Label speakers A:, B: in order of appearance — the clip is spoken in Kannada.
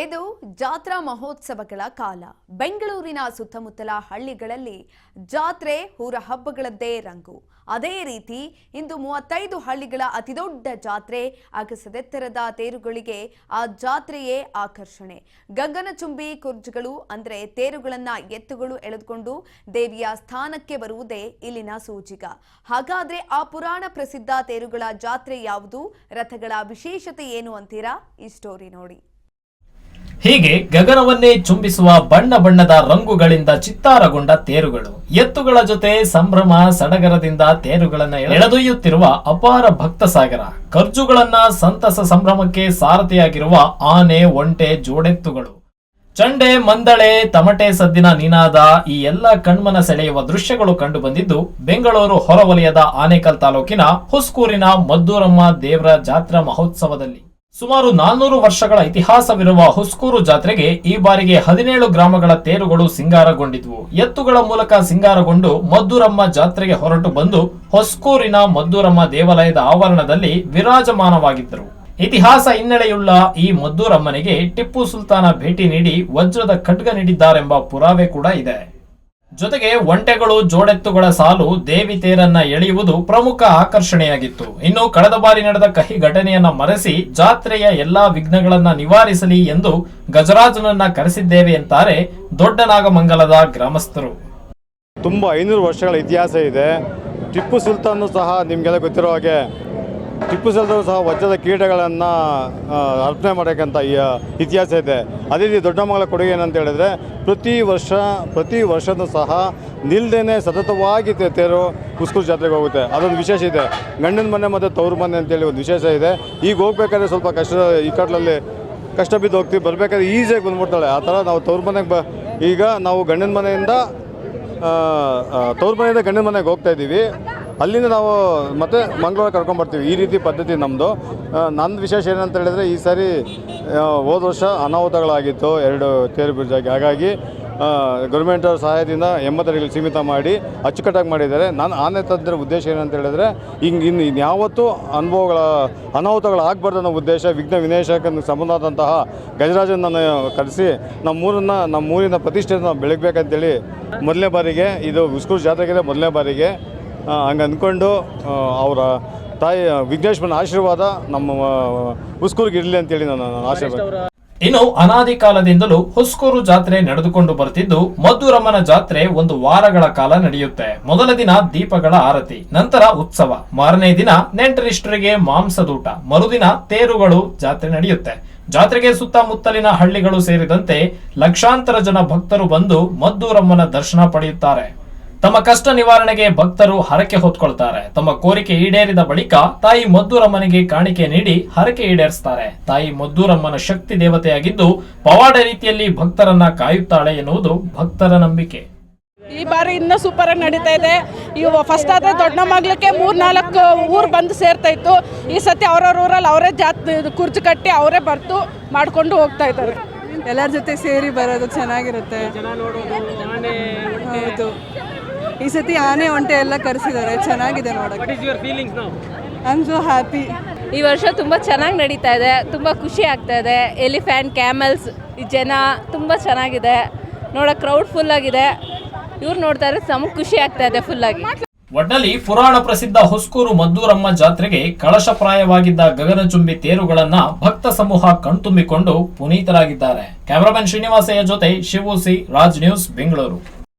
A: ಇದು ಜಾತ್ರಾ ಮಹೋತ್ಸವಗಳ ಕಾಲ. ಬೆಂಗಳೂರಿನ ಸುತ್ತಮುತ್ತಲ ಹಳ್ಳಿಗಳಲ್ಲಿ ಜಾತ್ರೆ ಊರ ಹಬ್ಬಗಳದ್ದೇ ರಂಗು. ಅದೇ ರೀತಿ ಇಂದು 35 ಹಳ್ಳಿಗಳ ಅತಿದೊಡ್ಡ ಜಾತ್ರೆ. ಅಗಸದೆತ್ತರದ ತೇರುಗಳಿಗೆ ಆ ಜಾತ್ರೆಯೇ ಆಕರ್ಷಣೆ. ಗಗನಚುಂಬಿ ಕುರ್ಜುಗಳು ಅಂದ್ರೆ ತೇರುಗಳನ್ನ ಎತ್ತುಗಳು ಎಳೆದುಕೊಂಡು ದೇವಿಯ ಸ್ಥಾನಕ್ಕೆ ಬರುವುದೇ ಇಲ್ಲಿನ ಸೂಚಿಗ. ಹಾಗಾದ್ರೆ ಆ ಪುರಾಣ ಪ್ರಸಿದ್ಧ ತೇರುಗಳ ಜಾತ್ರೆ ಯಾವುದು? ರಥಗಳ ವಿಶೇಷತೆ ಏನು ಅಂತೀರಾ? ಈ ಸ್ಟೋರಿ ನೋಡಿ.
B: ಹೀಗೆ ಗಗನವನ್ನೇ ಚುಂಬಿಸುವ ಬಣ್ಣ ಬಣ್ಣದ ರಂಗುಗಳಿಂದ ಚಿತ್ತಾರಗೊಂಡ ತೇರುಗಳು, ಎತ್ತುಗಳ ಜೊತೆ ಸಂಭ್ರಮ ಸಡಗರದಿಂದ ತೇರುಗಳನ್ನ ಎಳೆದೊಯ್ಯುತ್ತಿರುವ ಅಪಾರ ಭಕ್ತ ಸಾಗರ. ಖರ್ಜುಗಳನ್ನ ಸಂತಸ ಸಂಭ್ರಮಕ್ಕೆ ಸಾರಥಿಯಾಗಿರುವ ಆನೆ, ಒಂಟೆ, ಜೋಡೆತ್ತುಗಳು, ಚಂಡೆ, ಮಂದಳೆ, ತಮಟೆ ಸದ್ದಿನ ನಿನಾದ, ಈ ಎಲ್ಲ ಕಣ್ಮನ ಸೆಳೆಯುವ ದೃಶ್ಯಗಳು ಕಂಡು ಬಂದಿದ್ದು ಬೆಂಗಳೂರು ಹೊರವಲಯದ ಆನೇಕಲ್ ತಾಲೂಕಿನ ಹುಸ್ಕೂರಿನ ಮದ್ದೂರಮ್ಮ ದೇವರ ಜಾತ್ರಾ ಮಹೋತ್ಸವದಲ್ಲಿ. ಸುಮಾರು 400 ವರ್ಷಗಳ ಇತಿಹಾಸವಿರುವ ಹುಸ್ಕೂರು ಜಾತ್ರೆಗೆ ಈ ಬಾರಿಗೆ 17 ಗ್ರಾಮಗಳ ತೇರುಗಳು ಸಿಂಗಾರಗೊಂಡಿದ್ವು. ಎತ್ತುಗಳ ಮೂಲಕ ಸಿಂಗಾರಗೊಂಡು ಮದ್ದೂರಮ್ಮ ಜಾತ್ರೆಗೆ ಹೊರಟು ಬಂದು ಹುಸ್ಕೂರಿನ ಮದ್ದೂರಮ್ಮ ದೇವಾಲಯದ ಆವರಣದಲ್ಲಿ ವಿರಾಜಮಾನವಾಗಿದ್ದರು. ಇತಿಹಾಸ ಹಿನ್ನೆಲೆಯುಳ್ಳ ಈ ಮದ್ದೂರಮ್ಮನಿಗೆ ಟಿಪ್ಪು ಸುಲ್ತಾನ ಭೇಟಿ ನೀಡಿ ವಜ್ರದ ಖಡ್ಗ ನೀಡಿದ್ದಾರೆಂಬ ಪುರಾವೆ ಕೂಡ ಇದೆ. ಜೊತೆಗೆ ಒಂಟೆಗಳು, ಜೋಡೆತ್ತುಗಳ ಸಾಲು ದೇವಿ ತೇರನ್ನ ಎಳೆಯುವುದು ಪ್ರಮುಖ ಆಕರ್ಷಣೆಯಾಗಿತ್ತು. ಇನ್ನು ಕಳೆದ ಬಾರಿ ನಡೆದ ಕಹಿ ಘಟನೆಯನ್ನ ಮರೆಸಿ ಜಾತ್ರೆಯ ಎಲ್ಲಾ ವಿಘ್ನಗಳನ್ನ ನಿವಾರಿಸಲಿ ಎಂದು ಗಜರಾಜನನ್ನ ಕರೆಸಿದ್ದೇವೆ ಎಂತಾರೆ ದೊಡ್ಡನಾಗಮಂಗಲದ ಗ್ರಾಮಸ್ಥರು.
C: ತುಂಬಾ 500 ವರ್ಷಗಳ ಇತಿಹಾಸ ಇದೆ. ಟಿಪ್ಪು ಸುಲ್ತಾನ್ ಸಹ ನಿಮ್ಗೆಲ್ಲ ಗೊತ್ತಿರೋ ಹಾಗೆ ಟಿಪ್ಪು ಸುಲ್ತಾನ್ ಸಹ ವಜ್ರದ ಕ್ರೀಡೆಗಳನ್ನು ಅರ್ಪಣೆ ಮಾಡೋಕ್ಕಂತ ಇತಿಹಾಸ ಇದೆ. ಅದೇ ರೀತಿ ದೊಡ್ಡಮಂಗಲ ಕೊಡುಗೆ ಏನಂತ ಹೇಳಿದ್ರೆ ಪ್ರತಿ ವರ್ಷವೂ ಸಹ ನಿಲ್ದೇನೆ ಸತತವಾಗಿ ತೇರು ಹುಸ್ಕೂರು ಜಾತ್ರೆಗೆ ಹೋಗುತ್ತೆ. ಅದೊಂದು ವಿಶೇಷ ಇದೆ. ಗಂಡನ ಮನೆ ಮತ್ತು ತವ್ರ ಮನೆ ಅಂತೇಳಿ ಒಂದು ವಿಶೇಷ ಇದೆ. ಈಗ ಹೋಗ್ಬೇಕಾದ್ರೆ ಸ್ವಲ್ಪ ಇಕ್ಕಟ್ಟಲ್ಲಿ ಕಷ್ಟ ಬಿದ್ದು ಹೋಗ್ತೀವಿ, ಬರಬೇಕಾದ್ರೆ ಈಸಿಯಾಗಿ ಬಂದ್ಬಿಡ್ತಾಳೆ. ಆ ಥರ ನಾವು ತವ್ರ ಮನೆಗೆ ಈಗ ನಾವು ಗಂಡನ ಮನೆಯಿಂದ ತವ್ರ ಮನೆಯಿಂದ ಗಂಡನ ಮನೆಗೆ ಹೋಗ್ತಾ ಇದ್ದೀವಿ. ಅಲ್ಲಿಂದ ನಾವು ಮತ್ತೆ ಮಂಗಳವಾರ ಕರ್ಕೊಂಡ್ಬರ್ತೀವಿ. ಈ ರೀತಿ ಪದ್ಧತಿ ನಮ್ಮದು. ನಂದು ವಿಶೇಷ ಏನಂತ ಹೇಳಿದ್ರೆ, ಈ ಸಾರಿ ಹೋದ ವರ್ಷ ಅನಾಹುತಗಳಾಗಿತ್ತು 2 ತೇರು ಬ್ರಿಡ್ಜಾಗಿ. ಹಾಗಾಗಿ ಗೌರ್ಮೆಂಟ್ ಅವ್ರ ಸಹಾಯದಿಂದ 80 ಅಡಿಗಳು ಸೀಮಿತ ಮಾಡಿ ಅಚ್ಚುಕಟ್ಟಾಗಿ ಮಾಡಿದ್ದಾರೆ. ನಾನು ಆನೆ ತಂದಿರೋ ಉದ್ದೇಶ ಏನಂತ ಹೇಳಿದ್ರೆ, ಇನ್ನು ಯಾವತ್ತೂ ಅನಾಹುತಗಳು ಆಗಬಾರ್ದು ಅನ್ನೋ ಉದ್ದೇಶ. ವಿಘ್ನ ವಿನಾಶಕ್ಕೆ ಸಂಬಂಧವಾದಂತಹ ಗಜರಾಜನ ಕರೆಸಿ ನಮ್ಮ ಊರಿನ ಪ್ರತಿಷ್ಠೆಯನ್ನು ನಾವು ಬೆಳಗಬೇಕಂತೇಳಿ ಮೊದಲನೇ ಬಾರಿಗೆ ಇದು ಹುಸ್ಕೂರು ಜಾತ್ರೆಗೆ ಮೊದಲನೇ ಬಾರಿಗೆ ಹಂಗೆ ಅಂದ್ಕೊಂಡು ಅವರ ತಾಯಿ ವಿಘ್ನೇಶ್ವರನ ಆಶೀರ್ವಾದ ನಮ್ಮ ಹುಸ್ಕೂರಿಗೆ ಇರಲಿ ಅಂತೇಳಿ ನಾನು ಆಶೀರ್ವಾದ.
B: ಇನ್ನು ಅನಾದಿ ಕಾಲದಿಂದಲೂ ಹುಸ್ಕೂರು ಜಾತ್ರೆ ನಡೆದುಕೊಂಡು ಬರ್ತಿದ್ದು, ಮದ್ದೂರಮ್ಮನ ಜಾತ್ರೆ 1 ವಾರಗಳ ಕಾಲ ನಡೆಯುತ್ತೆ. ಮೊದಲ ದಿನ ದೀಪಗಳ ಆರತಿ, ನಂತರ ಉತ್ಸವ, ಮಾರನೇ ದಿನ ನೆಂಟರಿಷ್ಟರಿಗೆ ಮಾಂಸದೂಟ, ಮರುದಿನ ತೇರುಗಳು ಜಾತ್ರೆ ನಡೆಯುತ್ತೆ. ಜಾತ್ರೆಗೆ ಸುತ್ತಮುತ್ತಲಿನ ಹಳ್ಳಿಗಳು ಸೇರಿದಂತೆ ಲಕ್ಷಾಂತರ ಜನ ಭಕ್ತರು ಬಂದು ಮದ್ದೂರಮ್ಮನ ದರ್ಶನ ಪಡೆಯುತ್ತಾರೆ. ತಮ್ಮ ಕಷ್ಟ ನಿವಾರಣೆಗೆ ಭಕ್ತರು ಹರಕೆ ಹೊತ್ಕೊಳ್ತಾರೆ. ತಮ್ಮ ಕೋರಿಕೆ ಈಡೇರಿದ ಬಳಿಕ ತಾಯಿ ಮದ್ದೂರಮ್ಮನಿಗೆ ಕಾಣಿಕೆ ನೀಡಿ ಹರಕೆ ಈಡೇರಿಸ್ತಾರೆ. ತಾಯಿ ಮದ್ದೂರಮ್ಮನ ಶಕ್ತಿ ದೇವತೆಯಾಗಿದ್ದು ಪವಾಡ ರೀತಿಯಲ್ಲಿ ಭಕ್ತರನ್ನ ಕಾಯುತ್ತಾಳೆ ಎನ್ನುವುದು ಭಕ್ತರ ನಂಬಿಕೆ.
D: ಈ ಬಾರಿ ಇನ್ನೂ ಸೂಪರ್ ಆಗಿ ನಡೀತಾ ಇದೆ. ಇವು ಫಸ್ಟ್ ಆದ್ರೆ ದೊಡ್ಡಮಂಗಲಕ್ಕೆ 3-4 ಊರು ಬಂದು ಸೇರ್ತಾ ಇತ್ತು. ಈ ಸತಿ ಅವ್ರವ್ರ ಊರಲ್ಲಿ ಅವರೇ ಕುರ್ಚು ಕಟ್ಟಿ ಅವರೇ ಬರ್ತು ಮಾಡ್ಕೊಂಡು ಹೋಗ್ತಾ ಇದ್ದಾರೆ.
E: ಎಲ್ಲರ ಜೊತೆ ಸೇರಿ ಬರೋದು ಚೆನ್ನಾಗಿರುತ್ತೆ. ಹೌದು, ಈ ಸತಿ ಆನೆ, ಒಂಟೆ ಎಲ್ಲ ಕರೆಸಿದ್ದಾರೆ. ಚೆನ್ನಾಗಿದೆ ನೋಡೋಕ್ಕೆ. I am so happy.
F: ಈ ವರ್ಷ ತುಂಬ ಚೆನ್ನಾಗಿ ನಡೀತಾ ಇದೆ. ತುಂಬ ಖುಷಿ ಆಗ್ತಾ ಇದೆ. ಎಲಿಫೆಂಟ್, ಕ್ಯಾಮಲ್ಸ್, ಈ ಜನ ತುಂಬ ಚೆನ್ನಾಗಿದೆ ನೋಡೋಕೆ. ಕ್ರೌಡ್ ಫುಲ್ ಆಗಿದೆ. ಇವ್ರು ನೋಡ್ತಾ ಇದ್ರೆ ನಮಗೆ ಖುಷಿ ಆಗ್ತಾ ಇದೆ ಫುಲ್ ಆಗಿ.
B: ಒಟ್ನಲ್ಲಿ ಪುರಾಣ ಪ್ರಸಿದ್ಧ ಹುಸ್ಕೂರು ಮದ್ದೂರಮ್ಮ ಜಾತ್ರೆಗೆ ಕಳಶಪ್ರಾಯವಾಗಿದ್ದ ಗಗನಚುಂಬಿ ತೇರುಗಳನ್ನ ಭಕ್ತ ಸಮೂಹ ಕಣ್ತುಂಬಿಕೊಂಡು ಪುನೀತರಾಗಿದ್ದಾರೆ. ಕ್ಯಾಮರಾಮನ್ ಶ್ರೀನಿವಾಸಯ್ಯ ಜೊತೆ ಶಿವು ಸಿ, ರಾಜ್ ನ್ಯೂಸ್, ಬೆಂಗಳೂರು.